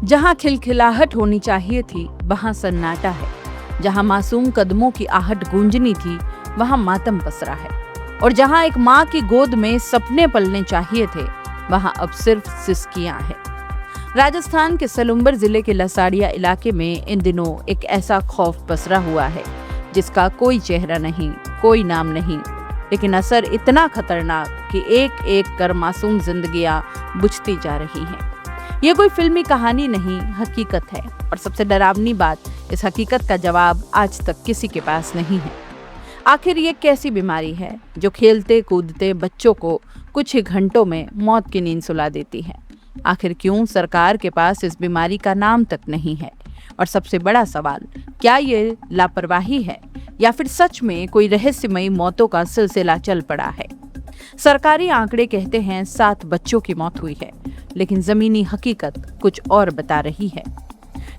जहां खिलखिलाहट होनी चाहिए थी वहां सन्नाटा है। जहां मासूम कदमों की आहट गूंजनी थी वहां मातम पसरा है। और जहां एक माँ की गोद में सपने पलने चाहिए थे वहां अब सिर्फ सिसकियां हैं। राजस्थान के सलुंबर जिले के लसाड़िया इलाके में इन दिनों एक ऐसा खौफ पसरा हुआ है जिसका कोई चेहरा नहीं, कोई नाम नहीं, लेकिन असर इतना खतरनाक कि एक एक कर मासूम जिंदगियां बुझती जा रही हैं। ये कोई फिल्मी कहानी नहीं, हकीकत है। और सबसे डरावनी बात, इस हकीकत का जवाब आज तक किसी के पास नहीं है। आखिर ये कैसी बीमारी है जो खेलते कूदते बच्चों को कुछ ही घंटों में मौत की नींद सुला देती है? आखिर क्यों सरकार के पास इस बीमारी का नाम तक नहीं है? और सबसे बड़ा सवाल, क्या ये लापरवाही है या फिर सच में कोई रहस्यमयी मौतों का सिलसिला चल पड़ा है? सरकारी आंकड़े कहते हैं 7 बच्चों की मौत हुई है, लेकिन जमीनी हकीकत कुछ और बता रही है।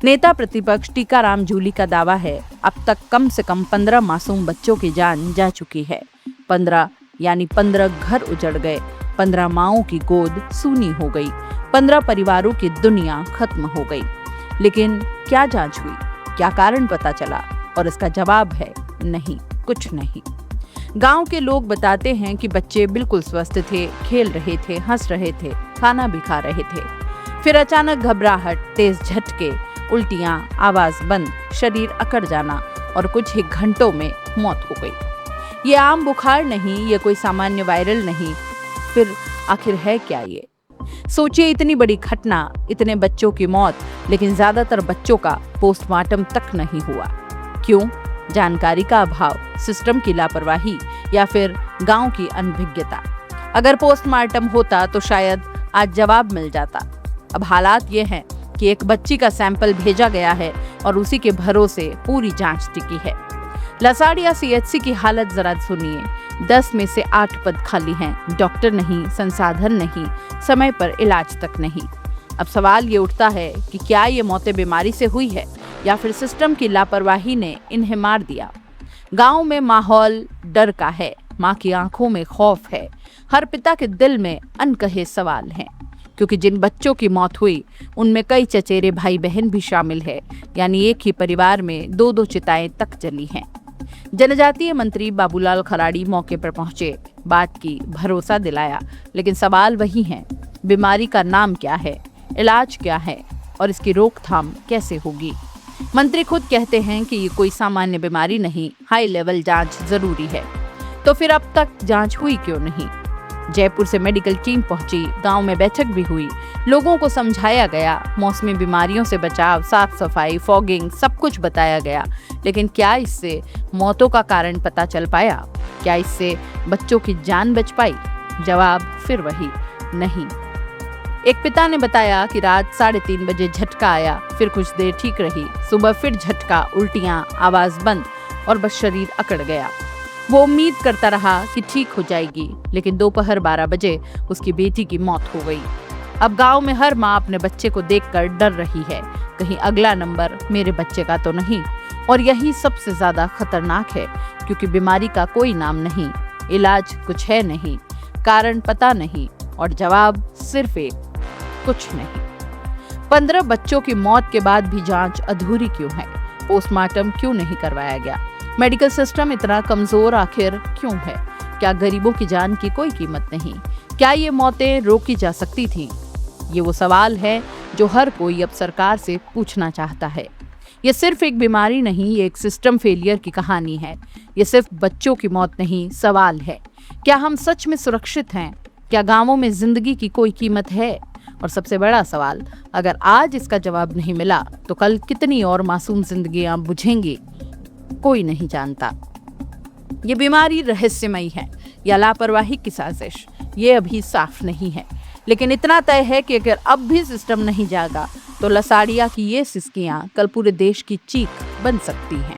नेता प्रतिपक्ष टीकाराम जूली का दावा है अब तक कम से कम 15 मासूम बच्चों की जान जा चुकी है। 15 यानी 15 घर उजड़ गए, 15 माओं की गोद सूनी हो गई, 15 परिवारों की दुनिया खत्म हो गई। लेकिन क्या जांच हुई? क्या कारण पता चला? और इसका जवाब है नहीं, कुछ नहीं। गांव के लोग बताते हैं कि बच्चे बिल्कुल स्वस्थ थे, खेल रहे थे, हंस रहे थे, खाना भी खा रहे थे। फिर अचानक घबराहट, तेज झटके, उल्टियां, आवाज बंद, शरीर अकड़ जाना और कुछ ही घंटों में मौत हो गई। ये आम बुखार नहीं, ये कोई सामान्य वायरल नहीं। फिर आखिर है क्या ये? सोचिए, इतनी बड़ी घटना, इतने बच्चों की मौत, लेकिन ज्यादातर बच्चों का पोस्टमार्टम तक नहीं हुआ। क्यों? जानकारी का अभाव, सिस्टम की लापरवाही या फिर गांव की अनभिज्ञता? अगर पोस्टमार्टम होता तो शायद आज जवाब मिल जाता। अब हालात ये हैं कि एक बच्ची का सैंपल भेजा गया है और उसी के भरोसे पूरी जांच टिकी है। लसाड़िया सीएचसी की हालत जरा सुनिए। 10 में से 8 पद खाली हैं, डॉक्टर नहीं, संसाधन नहीं, समय पर इलाज तक नहीं। अब सवाल ये उठता है कि क्या ये मौतें बीमारी से हुई है या फिर सिस्टम की लापरवाही ने इन्हें मार दिया? गांव में माहौल डर का है, माँ की आंखों में खौफ है, हर पिता के दिल में अनकहे सवाल हैं। क्योंकि जिन बच्चों की मौत हुई उनमें कई चचेरे भाई बहन भी शामिल है, यानी एक ही परिवार में 2-2 चिताएं तक जली हैं। जनजातीय मंत्री बाबूलाल खराड़ी मौके पर पहुंचे, बात की, भरोसा दिलाया, लेकिन सवाल वही है, बीमारी का नाम क्या है, इलाज क्या है और इसकी रोकथाम कैसे होगी? मंत्री खुद कहते हैं कि ये कोई सामान्य बीमारी नहीं, हाई लेवल जांच जरूरी है। तो फिर अब तक जांच हुई क्यों नहीं? जयपुर से मेडिकल टीम पहुंची, गांव में बैठक भी हुई, लोगों को समझाया गया, मौसमी बीमारियों से बचाव, साफ सफाई, फॉगिंग, सब कुछ बताया गया। लेकिन क्या इससे मौतों का कारण पता चल पाया? क्या इससे बच्चों की जान बच पाई? जवाब फिर वही, नहीं। एक पिता ने बताया कि रात 3:30 बजे झटका आया, फिर कुछ देर ठीक रही, सुबह फिर झटका, उल्टियां, आवाज बंद और बस शरीर अकड़ गया। वो उम्मीद करता रहा कि ठीक हो जाएगी, लेकिन दोपहर 12 बजे उसकी बेटी की मौत हो गई। अब गांव में हर माँ अपने बच्चे को देखकर डर रही है, कहीं अगला नंबर मेरे बच्चे का तो नहीं। और यही सबसे ज्यादा खतरनाक है, क्योंकि बीमारी का कोई नाम नहीं, इलाज कुछ है नहीं, कारण पता नहीं और जवाब सिर्फ एक, कुछ नहीं। 15 बच्चों की मौत के बाद भी जांच अधूरी क्यों है? पोस्टमार्टम क्यों नहीं करवाया गया? मेडिकल सिस्टम इतना कमजोर आखिर क्यों है? क्या गरीबों की जान की कोई कीमत नहीं? क्या ये मौतें रोकी जा सकती थीं? ये वो सवाल है जो हर कोई अब सरकार से पूछना चाहता है। ये सिर्फ एक बीमारी नहीं, ये एक सिस्टम फेलियर की कहानी है। ये सिर्फ बच्चों की मौत नहीं, सवाल है, क्या हम सच में सुरक्षित हैं? क्या गांवों में जिंदगी की कोई कीमत है? और सबसे बड़ा सवाल, अगर आज इसका जवाब नहीं मिला तो कल कितनी और मासूम जिंदगियां बुझेंगी? कोई नहीं जानता। ये बीमारी रहस्यमयी है या लापरवाही की साजिश, ये अभी साफ नहीं है। लेकिन इतना तय है कि अगर अब भी सिस्टम नहीं जागा तो लसाड़िया की ये सिसकियां कल पूरे देश की चीख बन सकती हैं।